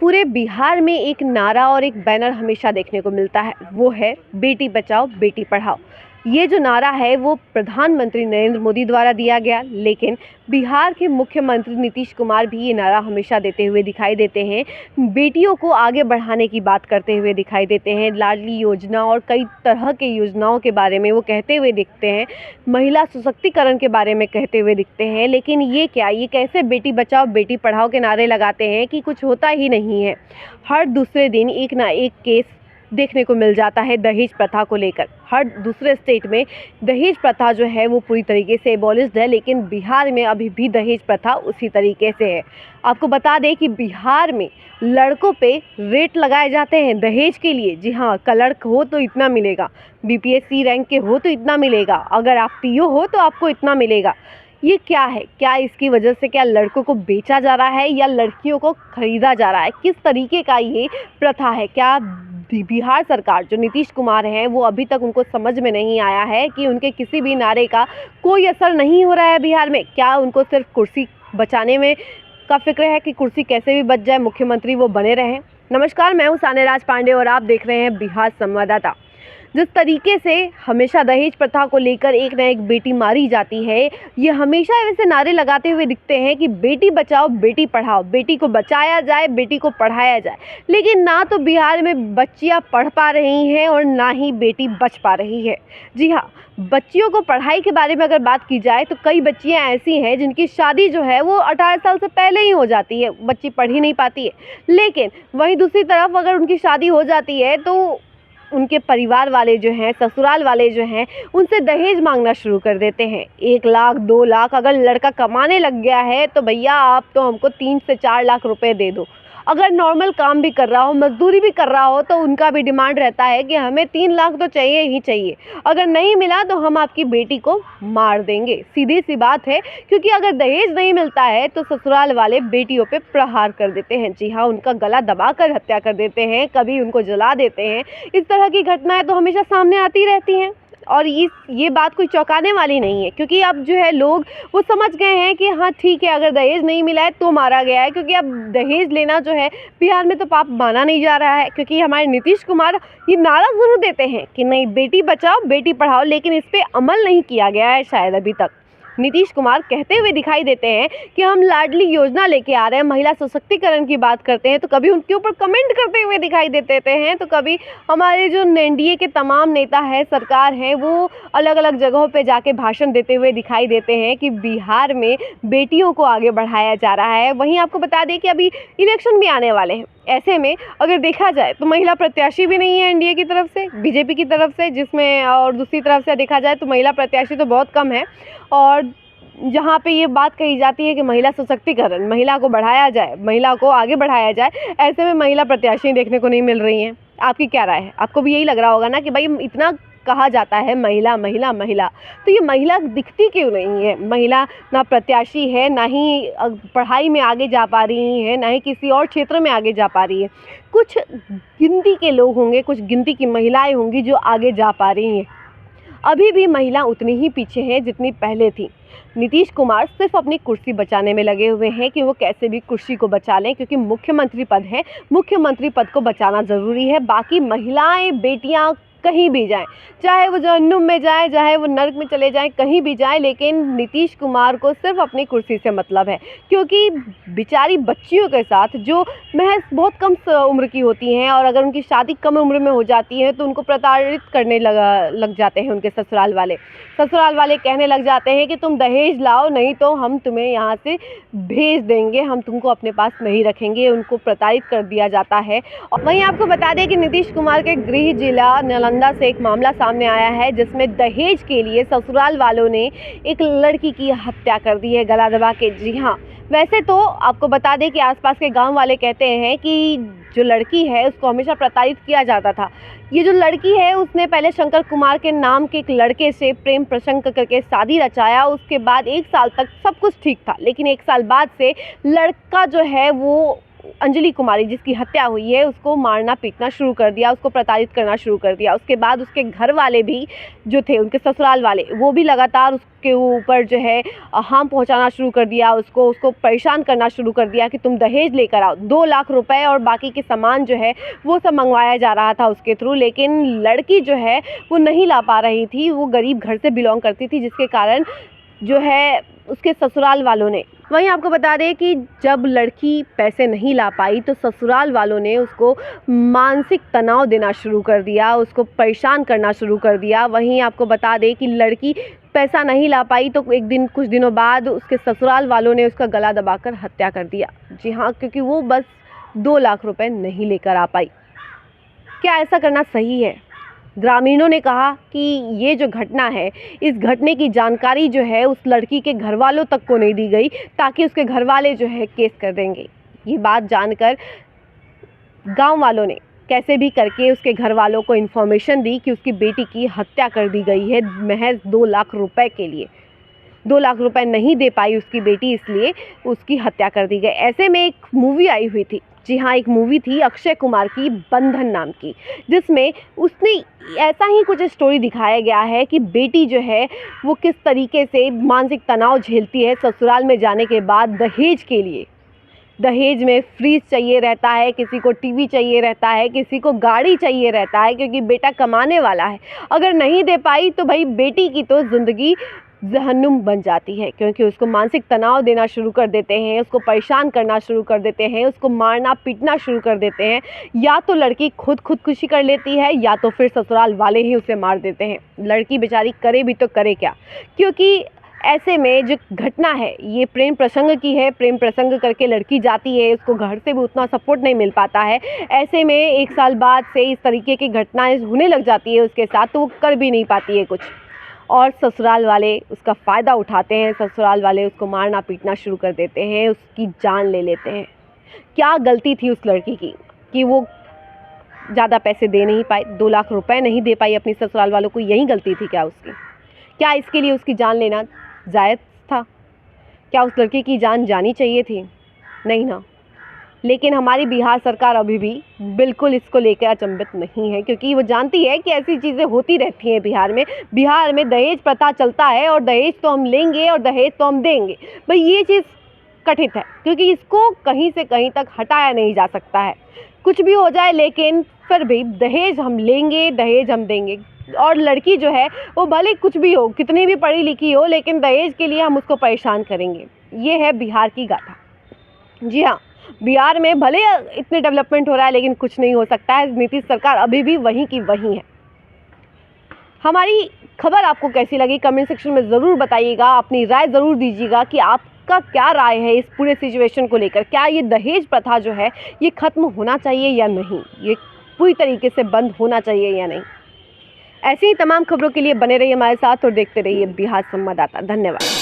पूरे बिहार में एक नारा और एक बैनर हमेशा देखने को मिलता है, वो है बेटी बचाओ बेटी पढ़ाओ। ये जो नारा है वो प्रधानमंत्री नरेंद्र मोदी द्वारा दिया गया, लेकिन बिहार के मुख्यमंत्री नीतीश कुमार भी ये नारा हमेशा देते हुए दिखाई देते हैं। बेटियों को आगे बढ़ाने की बात करते हुए दिखाई देते हैं। लाडली योजना और कई तरह के योजनाओं के बारे में वो कहते हुए दिखते हैं, महिला सशक्तिकरण के बारे में कहते हुए दिखते हैं। लेकिन ये कैसे बेटी बचाओ बेटी पढ़ाओ के नारे लगाते हैं कि कुछ होता ही नहीं है। हर दूसरे दिन एक ना एक केस देखने को मिल जाता है दहेज प्रथा को लेकर। हर दूसरे स्टेट में दहेज प्रथा जो है वो पूरी तरीके से एबॉलिश्ड है, लेकिन बिहार में अभी भी दहेज प्रथा उसी तरीके से है। आपको बता दें कि बिहार में लड़कों पे रेट लगाए जाते हैं दहेज के लिए। जी हाँ, क्लर्क हो तो इतना मिलेगा, बीपीएससी रैंक के हो तो इतना मिलेगा, अगर आप पीओ हो तो आपको इतना मिलेगा। ये क्या है? क्या इसकी वजह से क्या लड़कों को बेचा जा रहा है या लड़कियों को खरीदा जा रहा है? किस तरीके का ये प्रथा है? क्या बिहार सरकार जो नीतीश कुमार हैं वो अभी तक उनको समझ में नहीं आया है कि उनके किसी भी नारे का कोई असर नहीं हो रहा है बिहार में? क्या उनको सिर्फ कुर्सी बचाने में का फिक्र है कि कुर्सी कैसे भी बच जाए, मुख्यमंत्री वो बने रहें? नमस्कार, मैं हूँ सान्यराज पांडे और आप देख रहे हैं बिहार संवाददाता। जिस तरीके से हमेशा दहेज प्रथा को लेकर एक न एक बेटी मारी जाती है, ये हमेशा वैसे नारे लगाते हुए दिखते हैं कि बेटी बचाओ बेटी पढ़ाओ, बेटी को बचाया जाए बेटी को पढ़ाया जाए। लेकिन ना तो बिहार में बच्चियां पढ़ पा रही हैं और ना ही बेटी बच पा रही है। जी हाँ, बच्चियों को पढ़ाई के बारे में अगर बात की जाए तो कई बच्चियां ऐसी हैं जिनकी शादी जो है वो 18 साल से पहले ही हो जाती है, बच्ची पढ़ ही नहीं पाती है। लेकिन वहीं दूसरी तरफ अगर उनकी शादी हो जाती है तो उनके परिवार वाले जो हैं, ससुराल वाले जो हैं, उनसे दहेज मांगना शुरू कर देते हैं। 1 लाख 2 लाख अगर लड़का कमाने लग गया है तो भैया आप तो हमको 3 से 4 लाख रुपए दे दो। अगर नॉर्मल काम भी कर रहा हो, मजदूरी भी कर रहा हो, तो उनका भी डिमांड रहता है कि हमें 3 लाख तो चाहिए ही चाहिए। अगर नहीं मिला तो हम आपकी बेटी को मार देंगे। सीधी सी बात है, क्योंकि अगर दहेज नहीं मिलता है तो ससुराल वाले बेटियों पे प्रहार कर देते हैं। जी हाँ, उनका गला दबाकर हत्या कर देते हैं, कभी उनको जला देते हैं। इस तरह की घटनाएं तो हमेशा सामने आती रहती हैं और ये बात कोई चौंकाने वाली नहीं है, क्योंकि अब जो है लोग वो समझ गए हैं कि हाँ ठीक है, अगर दहेज नहीं मिला है तो मारा गया है। क्योंकि अब दहेज लेना जो है बिहार में तो पाप माना नहीं जा रहा है, क्योंकि हमारे नीतीश कुमार ये नारा ज़रूर देते हैं कि नहीं बेटी बचाओ बेटी पढ़ाओ, लेकिन इस पर अमल नहीं किया गया है शायद अभी तक। नीतीश कुमार कहते हुए दिखाई देते हैं कि हम लाडली योजना लेके आ रहे हैं, महिला सशक्तिकरण की बात करते हैं तो कभी उनके ऊपर कमेंट करते हुए दिखाई देते हैं, तो कभी हमारे जो एनडीए के तमाम नेता है, सरकार है, वो अलग अलग जगहों पे जाके भाषण देते हुए दिखाई देते हैं कि बिहार में बेटियों को आगे बढ़ाया जा रहा है। वहीं आपको बता दें कि अभी इलेक्शन भी आने वाले हैं। ऐसे में अगर देखा जाए तो महिला प्रत्याशी भी नहीं है एनडीए की तरफ से, बीजेपी की तरफ से, जिसमें और दूसरी तरफ से देखा जाए तो महिला प्रत्याशी तो बहुत कम है। और जहाँ पे ये बात कही जाती है कि महिला सशक्तिकरण, महिला को बढ़ाया जाए, महिला को आगे बढ़ाया जाए, ऐसे में महिला प्रत्याशी देखने को नहीं मिल रही हैं। आपकी क्या राय है? आपको भी यही लग रहा होगा ना कि भाई इतना कहा जाता है महिला महिला महिला, तो ये महिला दिखती क्यों नहीं है? महिला ना प्रत्याशी है, ना ही पढ़ाई में आगे जा पा रही है, ना ही किसी और क्षेत्र में आगे जा पा रही है। कुछ गिनती के लोग होंगे, कुछ गिनती की महिलाएं होंगी जो आगे जा पा रही हैं। अभी भी महिला उतनी ही पीछे हैं जितनी पहले थी। नीतीश कुमार सिर्फ अपनी कुर्सी बचाने में लगे हुए हैं कि वो कैसे भी कुर्सी को बचा लें, क्योंकि मुख्यमंत्री पद है, मुख्यमंत्री पद को बचाना ज़रूरी है। बाकी महिलाएं बेटियां कहीं भी जाएं, चाहे वो जहन्नुम में जाएं, चाहे वो नर्क में चले जाएं, कहीं भी जाएं, लेकिन नीतीश कुमार को सिर्फ अपनी कुर्सी से मतलब है। क्योंकि बेचारी बच्चियों के साथ जो महज बहुत कम उम्र की होती हैं और अगर उनकी शादी कम उम्र में हो जाती है तो उनको प्रताड़ित करने लग जाते हैं उनके ससुराल वाले। ससुराल वाले कहने लग जाते हैं कि तुम दहेज लाओ, नहीं तो हम तुम्हें यहाँ से भेज देंगे, हम तुमको अपने पास नहीं रखेंगे। उनको प्रताड़ित कर दिया जाता है। और वहीं आपको बता दें कि नीतीश कुमार के गृह जिला नालंदा से एक मामला सामने आया है, जिसमें दहेज के लिए ससुराल वालों ने एक लड़की की हत्या कर दी है गला दबा के। जी हाँ, वैसे तो आपको बता दें कि आसपास के गांव वाले कहते हैं कि जो लड़की है उसको हमेशा प्रताड़ित किया जाता था। ये जो लड़की है उसने पहले शंकर कुमार के नाम के एक लड़के से प्रेम प्रसंग करके शादी रचाया। उसके बाद 1 साल तक सब कुछ ठीक था, लेकिन 1 साल बाद से लड़का जो है वो अंजलि कुमारी जिसकी हत्या हुई है उसको मारना पीटना शुरू कर दिया, उसको प्रताड़ित करना शुरू कर दिया। उसके बाद उसके घर वाले भी जो थे, उनके ससुराल वाले, वो भी लगातार उसके ऊपर जो है हार्म पहुंचाना शुरू कर दिया, उसको परेशान करना शुरू कर दिया कि तुम दहेज लेकर आओ। 2 लाख रुपए और बाकी के सामान जो है वो सब मंगवाया जा रहा था उसके थ्रू, लेकिन लड़की जो है वो नहीं ला पा रही थी। वो गरीब घर से बिलोंग करती थी, जिसके कारण जो है उसके ससुराल वालों ने, वहीं आपको बता दें कि जब लड़की पैसे नहीं ला पाई तो ससुराल वालों ने उसको मानसिक तनाव देना शुरू कर दिया, उसको परेशान करना शुरू कर दिया। वहीं आपको बता दें कि लड़की पैसा नहीं ला पाई तो कुछ दिनों बाद उसके ससुराल वालों ने उसका गला दबाकर हत्या कर दिया। जी हाँ, क्योंकि वो बस 2 लाख रुपए नहीं लेकर आ पाई। क्या ऐसा करना सही है? ग्रामीणों ने कहा कि ये जो घटना है, इस घटने की जानकारी जो है उस लड़की के घर वालों तक को नहीं दी गई, ताकि उसके घर वाले जो है केस कर देंगे। ये बात जानकर गांव वालों ने कैसे भी करके उसके घर वालों को इन्फॉर्मेशन दी कि उसकी बेटी की हत्या कर दी गई है महज 2 लाख रुपए के लिए। 2 लाख रुपए नहीं दे पाई उसकी बेटी, इसलिए उसकी हत्या कर दी गई। ऐसे में एक मूवी आई हुई थी, जी हाँ, एक मूवी थी अक्षय कुमार की, बंधन नाम की, जिसमें उसने ऐसा ही कुछ स्टोरी दिखाया गया है कि बेटी जो है वो किस तरीके से मानसिक तनाव झेलती है ससुराल में जाने के बाद दहेज के लिए। दहेज में फ्रिज चाहिए रहता है, किसी को टीवी चाहिए रहता है, किसी को गाड़ी चाहिए रहता है, क्योंकि बेटा कमाने वाला है। अगर नहीं दे पाई तो भाई बेटी की तो ज़िंदगी जहन्नुम बन जाती है, क्योंकि उसको मानसिक तनाव देना शुरू कर देते हैं, उसको परेशान करना शुरू कर देते हैं, उसको मारना पीटना शुरू कर देते हैं। या तो लड़की खुदकुशी कर लेती है, या तो फिर ससुराल वाले ही उसे मार देते हैं। लड़की बेचारी करे भी तो करे क्या, क्योंकि ऐसे में जो घटना है ये प्रेम प्रसंग की है। प्रेम प्रसंग करके लड़की जाती है, उसको घर से भी उतना सपोर्ट नहीं मिल पाता है। ऐसे में 1 साल बाद से इस तरीके की घटनाएं होने लग जाती है उसके साथ, तो वो कर भी नहीं पाती है कुछ, और ससुराल वाले उसका फ़ायदा उठाते हैं। ससुराल वाले उसको मारना पीटना शुरू कर देते हैं, उसकी जान ले लेते हैं। क्या गलती थी उस लड़की की कि वो ज़्यादा पैसे दे नहीं पाई, 2 लाख रुपए नहीं दे पाई अपनी ससुराल वालों को? यही गलती थी क्या उसकी? क्या इसके लिए उसकी जान लेना जायज़ था? क्या उस लड़की की जान जानी चाहिए थी? नहीं ना। लेकिन हमारी बिहार सरकार अभी भी बिल्कुल इसको लेकर अचंभित नहीं है, क्योंकि वो जानती है कि ऐसी चीज़ें होती रहती हैं बिहार में। बिहार में दहेज प्रथा चलता है, और दहेज तो हम लेंगे और दहेज तो हम देंगे। भाई ये चीज़ कथित है, क्योंकि इसको कहीं से कहीं तक हटाया नहीं जा सकता है। कुछ भी हो जाए, लेकिन फिर भी दहेज हम लेंगे, दहेज हम देंगे। और लड़की जो है वो भले कुछ भी हो, कितनी भी पढ़ी लिखी हो, लेकिन दहेज के लिए हम उसको परेशान करेंगे। ये है बिहार की गाथा। जी हाँ, बिहार में भले इतने डेवलपमेंट हो रहा है, लेकिन कुछ नहीं हो सकता है। नीतीश सरकार अभी भी वहीं की वहीं है। हमारी खबर आपको कैसी लगी कमेंट सेक्शन में ज़रूर बताइएगा, अपनी राय ज़रूर दीजिएगा कि आपका क्या राय है इस पूरे सिचुएशन को लेकर। क्या ये दहेज प्रथा जो है ये ख़त्म होना चाहिए या नहीं, ये पूरी तरीके से बंद होना चाहिए या नहीं? ऐसी ही तमाम खबरों के लिए बने रहिए हमारे साथ और देखते रहिए बिहार संवाददाता। धन्यवाद।